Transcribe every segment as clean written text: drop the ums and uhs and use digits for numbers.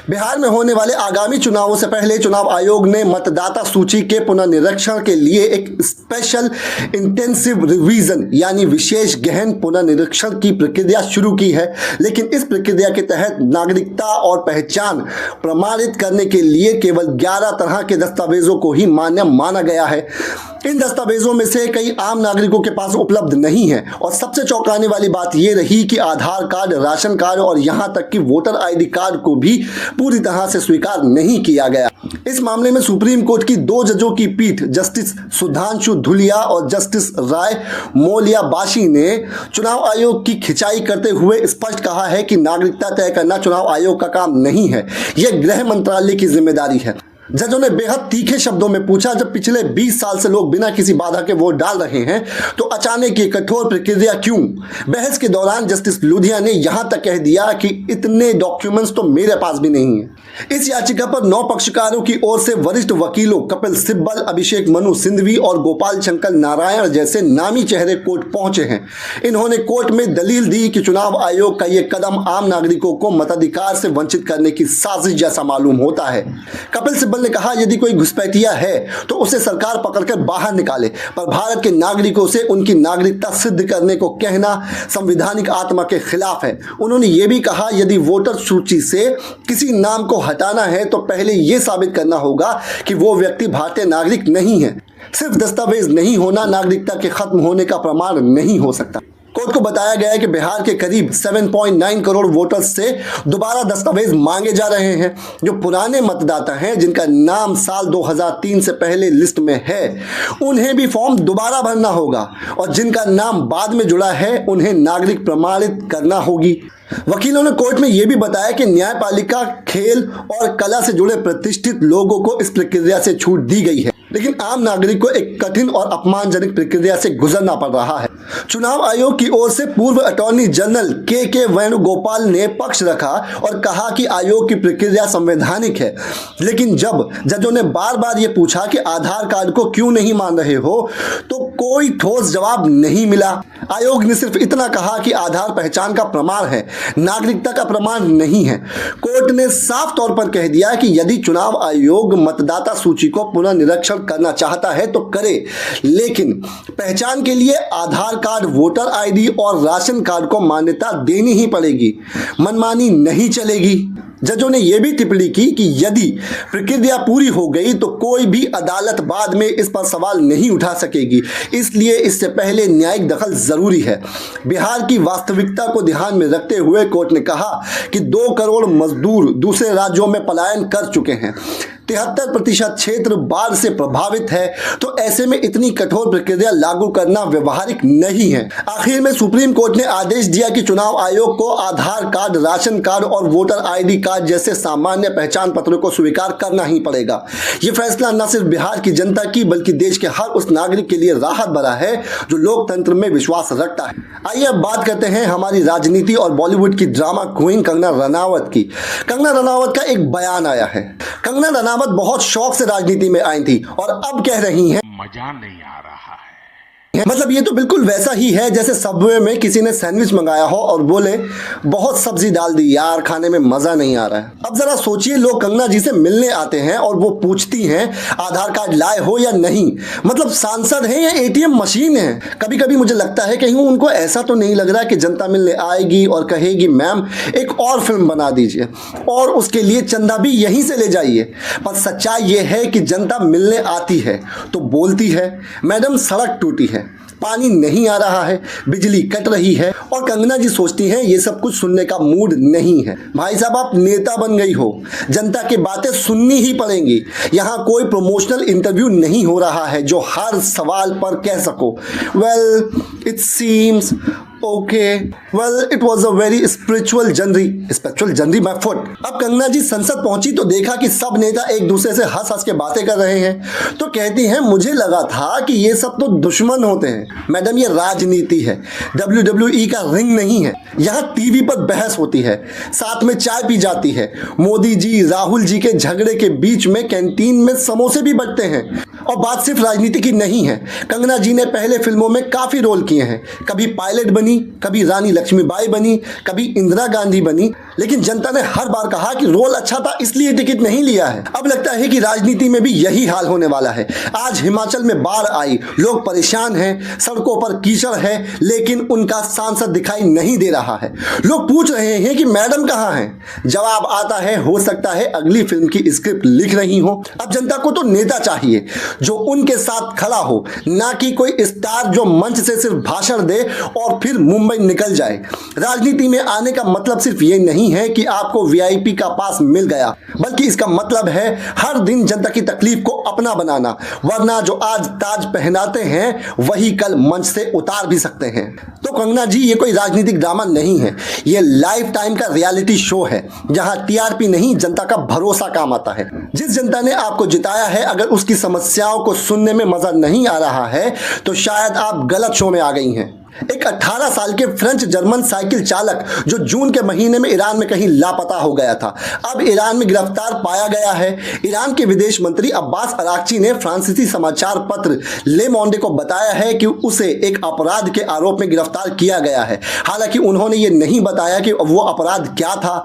बिहार में होने वाले आगामी चुनावों से पहले चुनाव आयोग ने मतदाता सूची के पुनर्निरीक्षण के लिए एक स्पेशल इंटेंसिव रिवीजन यानी विशेष गहन पुनर्निरीक्षण की प्रक्रिया शुरू की है। लेकिन इस प्रक्रिया के तहत नागरिकता और पहचान प्रमाणित करने के लिए केवल 11 तरह के दस्तावेजों को ही मान्य माना गया है। इन दस्तावेजों में से कई आम नागरिकों के पास उपलब्ध नहीं है और सबसे चौंकाने वाली बात यह रही कि आधार कार्ड, राशन कार्ड और यहां तक कि वोटर आईडी कार्ड को भी पूरी तरह से स्वीकार नहीं किया गया। इस मामले में सुप्रीम कोर्ट की 2 जजों की पीठ जस्टिस सुधांशु धुलिया और जस्टिस राय मोलियाबाशी ने चुनाव आयोग की खिंचाई करते हुए स्पष्ट कहा है कि नागरिकता तय करना चुनाव आयोग का काम नहीं है, यह गृह मंत्रालय की जिम्मेदारी है। जजों ने बेहद तीखे शब्दों में पूछा, जब पिछले 20 साल से लोग बिना किसी बाधा के वोट डाल रहे हैं तो अचानक ये कठोर प्रक्रिया क्यों? बहस के दौरान जस्टिस लुधिया ने यहां तक कह दिया कि इतने डॉक्यूमेंट्स तो मेरे पास भी नहीं है। इस याचिका पर 9 पक्षकारों की ओर से वरिष्ठ वकीलों कपिल सिब्बल, अभिषेक मनु सिंघवी और गोपाल शंकर नारायण जैसे नामी चेहरे कोर्ट पहुंचे हैं। इन्होंने कोर्ट में दलील दी कि चुनाव आयोग का यह कदम आम नागरिकों को मताधिकार से वंचित करने की साजिश जैसा मालूम होता है। कपिल सिब्बल ने कहा, यदि कोई घुसपैठिया है तो उसे सरकार पकड़कर बाहर निकाले, पर भारत के नागरिकों से उनकी नागरिकता सिद्ध करने को कहना संवैधानिक आत्मा के खिलाफ है। उन्होंने यह भी कहा, यदि वोटर सूची से किसी नाम को हटाना है तो पहले यह साबित करना होगा कि वो व्यक्ति भारतीय नागरिक नहीं है। सिर्फ दस्तावेज नहीं होना नागरिकता के खत्म होने का प्रमाण नहीं हो सकता। कोर्ट को बताया गया है कि बिहार के करीब 7.9 करोड़ वोटर्स से दोबारा दस्तावेज मांगे जा रहे हैं। जो पुराने मतदाता हैं, जिनका नाम साल 2003 से पहले लिस्ट में है, उन्हें भी फॉर्म दोबारा भरना होगा और जिनका नाम बाद में जुड़ा है उन्हें नागरिक प्रमाणित करना होगी। वकीलों ने कोर्ट में यह भी बताया कि न्यायपालिका, खेल और कला से जुड़े प्रतिष्ठित लोगों को इस प्रक्रिया से छूट दी गई है, लेकिन आम नागरिक को एक कठिन और अपमानजनक प्रक्रिया से गुजरना पड़ रहा है। चुनाव आयोग की ओर से पूर्व अटॉर्नी जनरल के वेणुगोपाल ने पक्ष रखा और कहा कि आयोग की प्रक्रिया संवैधानिक है। लेकिन जब जजों ने बार बार ये पूछा कि आधार कार्ड को क्यों नहीं मान रहे हो, तो कोई ठोस जवाब नहीं मिला। आयोग ने सिर्फ इतना कहा कि आधार पहचान का प्रमाण है, नागरिकता का प्रमाण नहीं है। कोर्ट ने साफ तौर पर कह दिया कि यदि चुनाव आयोग मतदाता सूची को पुनर्निरीक्षण करना चाहता है तो करे, लेकिन पहचान के लिए आधार कार्ड, वोटर आईडी और राशन कार्ड को मान्यता देनी ही पड़ेगी, मनमानी नहीं चलेगी। जजों ने यह भी टिप्पणी की कि यदि प्रक्रिया पूरी हो गई तो कोई भी अदालत बाद में इस पर सवाल नहीं उठा सकेगी, इसलिए इससे पहले न्यायिक दखल जरूरी है। बिहार की वास्तविकता को ध्यान में रखते हुए कोर्ट ने कहा कि 2 करोड़ मजदूर दूसरे राज्यों में पलायन कर चुके हैं, 73% क्षेत्र बाढ़ से प्रभावित है, तो ऐसे में इतनी कठोर प्रक्रिया लागू करना व्यवहारिक नहीं है। आखिर में सुप्रीम कोर्ट ने आदेश दिया कि चुनाव आयोग को आधार कार्ड, राशन कार्ड और वोटर आईडी कार्ड जैसे सामान्य पहचान पत्रों को स्वीकार करना ही पड़ेगा। यह फैसला न सिर्फ बिहार की जनता की बल्कि देश के हर उस नागरिक के लिए राहत भरा है जो लोकतंत्र में विश्वास रखता है। आइए अब बात करते हैं हमारी राजनीति और बॉलीवुड की ड्रामा क्वीन कंगना रनावत की। कंगना रनावत का एक बयान आया है। कंगना रनावत बहुत शौक से राजनीति में आई थी और अब कह रही हैं, मजा नहीं आ रहा है। मतलब ये तो बिल्कुल वैसा ही है जैसे सबवे में किसी ने सैंडविच मंगाया हो और बोले बहुत सब्जी डाल दी यार, खाने में मजा नहीं आ रहा है। अब जरा सोचिए, लोग कंगना जी से मिलने आते हैं और वो पूछती हैं आधार कार्ड लाए हो या नहीं। मतलब सांसद है या एटीएम मशीन है। कभी कभी मुझे लगता है कहीं उनको ऐसा तो नहीं लग रहा कि जनता मिलने आएगी और कहेगी मैम एक और फिल्म बना दीजिए और उसके लिए चंदा भी यहीं से ले जाइए। पर सच्चाई ये है कि जनता मिलने आती है तो बोलती है मैडम सड़क टूटी है, पानी नहीं आ रहा है, बिजली कट रही है, और कंगना जी सोचती हैं ये सब कुछ सुनने का मूड नहीं है। भाई साहब, आप नेता बन गई हो, जनता की बातें सुननी ही पड़ेंगी। यहाँ कोई प्रमोशनल इंटरव्यू नहीं हो रहा है जो हर सवाल पर कह सको well it seems okay, well it was a very spiritual journey my foot. अब कंगना जी संसद पहुंची तो देखा कि सब नेता एक दूसरे से हंस हंस के बातें कर रहे हैं, तो कहती हैं मुझे लगा था कि ये सब तो दुश्मन होते हैं। मैडम, ये राजनीति है, WWE का रिंग नहीं है। यहाँ टीवी पर बहस होती है, साथ में चाय पी जाती है। मोदी जी, राहुल जी के झगड़े के बीच में कैंटीन में समोसे भी बंटते हैं। और बात सिर्फ राजनीति की नहीं है। कंगना जी ने पहले फिल्मों में काफी रोल किए हैं, कभी पायलट बनी बनी, कभी रानी लक्ष्मीबाई बनी, कभी इंदिरा गांधी बनी, लेकिन जनता ने हर बार कहा कि रोल अच्छा था इसलिए टिकट नहीं लिया है। अब लगता है कि राजनीति में भी यही हाल होने वाला है। आज हिमाचल में बाढ़ आई, लोग परेशान हैं, सड़कों पर कीचड़ है, लेकिन उनका सांसद दिखाई नहीं दे रहा है। लोग पूछ रहे हैं कि मैडम कहाँ हैं? जवाब आता है, हो सकता है अगली फिल्म की स्क्रिप्ट लिख रही हो। अब जनता को तो नेता चाहिए जो उनके साथ खड़ा हो, ना कि कोई स्टार जो मंच से सिर्फ भाषण दे और फिर मुंबई निकल जाए। राजनीति में आने का मतलब सिर्फ ये नहीं है कि आपको वीआईपी का पास मिल गया, बल्कि इसका मतलब है हर दिन जनता की तकलीफ को अपना बनाना, वरना जो आज ताज पहनाते हैं वही कल मंच से उतार भी सकते हैं। तो कंगना जी, ये कोई राजनीतिक ड्रामा नहीं है, ये लाइफ टाइम का रियलिटी शो है जहां टीआरपी नहीं जनता का भरोसा काम आता है। जिस जनता ने आपको जिताया है, अगर उसकी समस्याओं को सुनने में मजा नहीं आ रहा है तो शायद आप गलत शो में आ गई हैं। एक 18 साल के फ्रेंच जर्मन साइकिल चालक जो जून के महीने में ईरान में कहीं लापता हो गया था, अब ईरान में गिरफ्तार पाया गया है। ईरान के विदेश मंत्री अब्बास अराक्ची ने फ्रांसीसी समाचार पत्र ले मोंडे को बताया है कि उसे एक अपराध के आरोप में गिरफ्तार किया गया है। हालांकि उन्होंने ये नहीं बताया कि वो अपराध क्या था।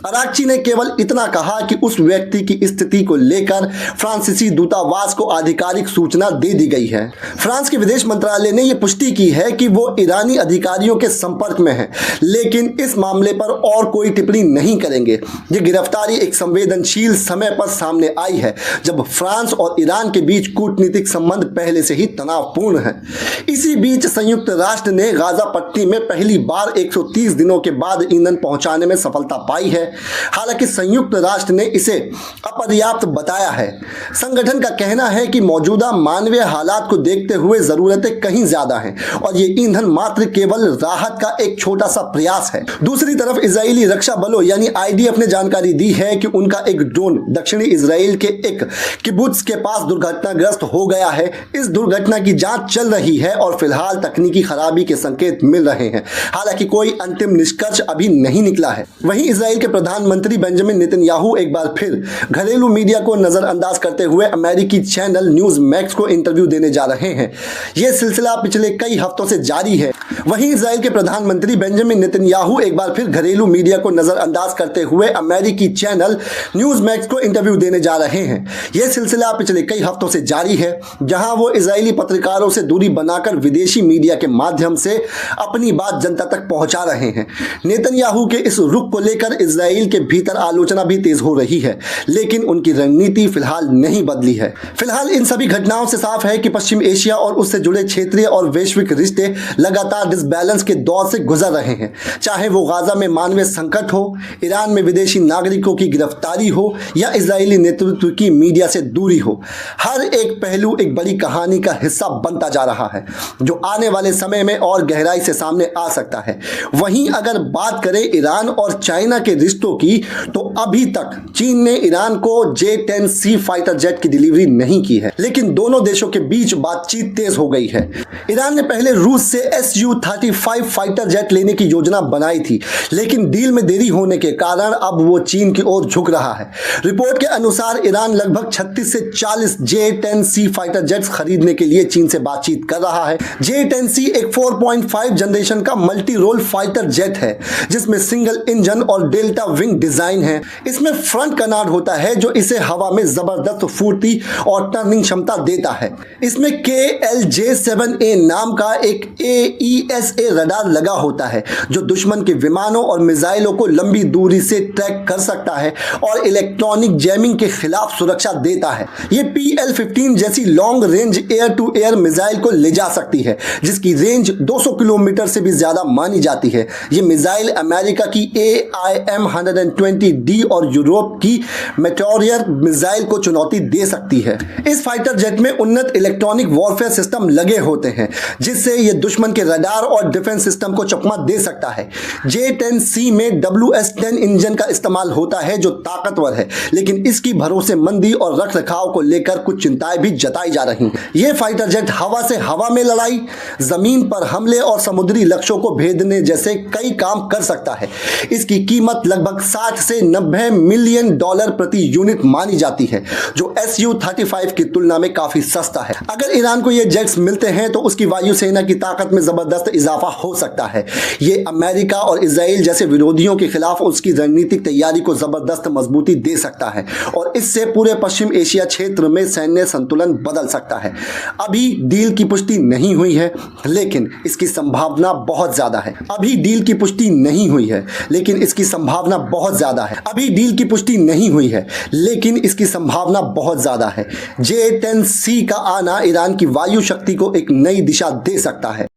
अराक्ची ने केवल इतना कहा कि उस व्यक्ति की स्थिति को लेकर फ्रांसीसी दूतावास को आधिकारिक सूचना दे दी गई है। फ्रांस के विदेश मंत्रालय ने यह पुष्टि की है कि वो ईरानी अधिकारियों के संपर्क में है, लेकिन इस मामले पर और कोई टिप्पणी नहीं करेंगे। ये गिरफ्तारी एक संवेदनशील समय पर सामने आई है, जब फ्रांस और ईरान के बीच कूटनीतिक संबंध पहले से ही तनावपूर्ण है। इसी बीच संयुक्त राष्ट्र ने गाजा पट्टी में पहली बार 130 दिनों के बाद ईंधन पहुंचाने में सफलता पाई है। हालांकि संयुक्त राष्ट्र ने इसे अपर्याप्त बताया है। संगठन का कहना है कि मौजूदा मानवीय हालात को देखते हुए जरूरतें कहीं ज्यादा हैं और ये ईंधन मात्र केवल राहत का एक छोटा सा प्रयास है। दूसरी तरफ इजरायली रक्षा बलों यानी आईडीएफ ने जानकारी दी है कि उनका एक ड्रोन दक्षिणी इजराइल के एक किबुत्स के पास दुर्घटनाग्रस्त हो गया है। इस दुर्घटना की जांच चल रही है और फिलहाल तकनीकी खराबी के संकेत मिल रहे हैं। हालांकि कोई अंतिम निष्कर्ष अभी नहीं निकला है। वहीं इजराइल के प्रधानमंत्री बेंजामिन नेतन्याहू एक बार फिर घरेलू मीडिया को नजरअंदाज करते हुए अमेरिकी चैनल न्यूज मैक्स को इंटरव्यू देने जा रहे हैं। यह सिलसिला पिछले कई हफ्तों से जारी है। वहीं इजराइल के प्रधानमंत्री बेंजामिन नेतन्याहू एक बार फिर घरेलू मीडिया को नजरअंदाज करते हुए अमेरिकी चैनल न्यूज मैक्स को इंटरव्यू देने जा रहे हैं। यह सिलसिला पिछले कई हफ्तों से जारी है, जहां वो इजरायली पत्रकारों से दूरी बनाकर विदेशी मीडिया के माध्यम से अपनी बात जनता तक पहुंचा रहे हैं। नेतन्याहू के इस रुख को लेकर इजराइल के भीतर आलोचना भी तेज हो रही है, लेकिन उनकी रणनीति फिलहाल नहीं बदली है। फिलहाल इन सभी घटनाओं से साफ है कि पश्चिम एशिया और उससे जुड़े क्षेत्रीय और वैश्विक रिश्ते लगातार डिसबैलेंस के दौर से गुजर रहे हैं। चाहे वो गाजा में मानवीय संकट हो, ईरान में विदेशी नागरिकों की गिरफ्तारी हो या इजरायली नेतृत्व की मीडिया से दूरी हो, हर एक पहलू एक बड़ी कहानी का हिस्सा बनता जा रहा है, जो आने वाले समय में और गहराई से सामने आ सकता है। वहीं अगर बात करें ईरान और चाइना के रिश्तों की, तो अभी तक चीन ने ईरान को J-10C फाइटर जेट की डिलीवरी नहीं की है, लेकिन दोनों देशों के बीच बातचीत तेज हो गई है। ईरान ने पहले रूस से Su-35 फाइटर जेट लेने की योजना बनाई थी, लेकिन डील में देरी होने के कारण अब वो चीन की ओर झुक रहा है। रिपोर्ट के अनुसार ईरान लगभग 36 से 40 J-10C फाइटर जेट्स खरीदने के लिए चीन से बातचीत कर रहा है। J-10C एक 4.5 जनरेशन का मल्टी रोल फाइटर जेट है, जिसमें सिंगल इंजन और डेल्टा विंग डिजाइन है। इसमें फ्रंट कनार्ड होता है जो इसे हवा में जबरदस्त फुर्ती और टर्निंग क्षमता देता है। इसमें KLJ-7A नाम का एक AESA रडार लगा होता है, जो दुश्मन के विमानों और मिसाइलों को लंबी दूरी से ट्रैक कर सकता है और इलेक्ट्रॉनिक जैमिंग के खिलाफ सुरक्षा देता है। ये PL-15 जैसी long range air to air missile को ले जा सकती है, जिसकी रेंज 200 किलोमीटर से भी ज्यादा मानी जाती है। ये मिसाइल अमेरिका की AIM-120D और यूरोप की मेटोरियर मिसाइल को चुनौती दे सकती है। इस फाइटर जेट में उन्नत इलेक्ट्रॉनिक वॉरफेयर सिस्टम लगे होते हैं, जिससे ये दुश्मन के रडार और डिफेंस सिस्टम को चकमा दे सकता है। J-10C में WS-10 इंजन का इस्तेमाल होता है, जो ताकतवर है, लेकिन इसकी भरोसेमंदी और रखरखाव को लेकर कुछ चिंताएं भी जताई जा रही हैं। यह फाइटर जेट हवा से हवा में लड़ाई, जमीन पर हमले और समुद्री लक्ष्यों को भेदने जैसे कई काम कर सकता है। इसकी कीमत लगभग 60 से 90 मिलियन डॉलर प्रति यूनिट मानी जाती है, जो Su-35 की तुलना में काफी सस्ता है। अगर ईरान को ये जेट्स मिलते हैं तो उसकी वायुसेना की ताकत में जबरदस्त इजाफा हो सकता है। ये अमेरिका और इजराइल जैसे विरोधियों के खिलाफ उसकी रणनीतिक तैयारी को जबरदस्त मजबूती दे सकता है और इससे पूरे पश्चिम एशिया क्षेत्र में सैन्य संतुलन बदल सकता है। अभी डील की पुष्टि नहीं हुई है, लेकिन इसकी संभावना बहुत ज्यादा है। अभी डील की पुष्टि नहीं हुई है, लेकिन इसकी संभावना बहुत ज्यादा है। अभी डील की पुष्टि नहीं हुई है, लेकिन इसकी संभावना बहुत ज्यादा है। J-10C का आना ईरान की वायु शक्ति को एक नई दिशा दे सकता है।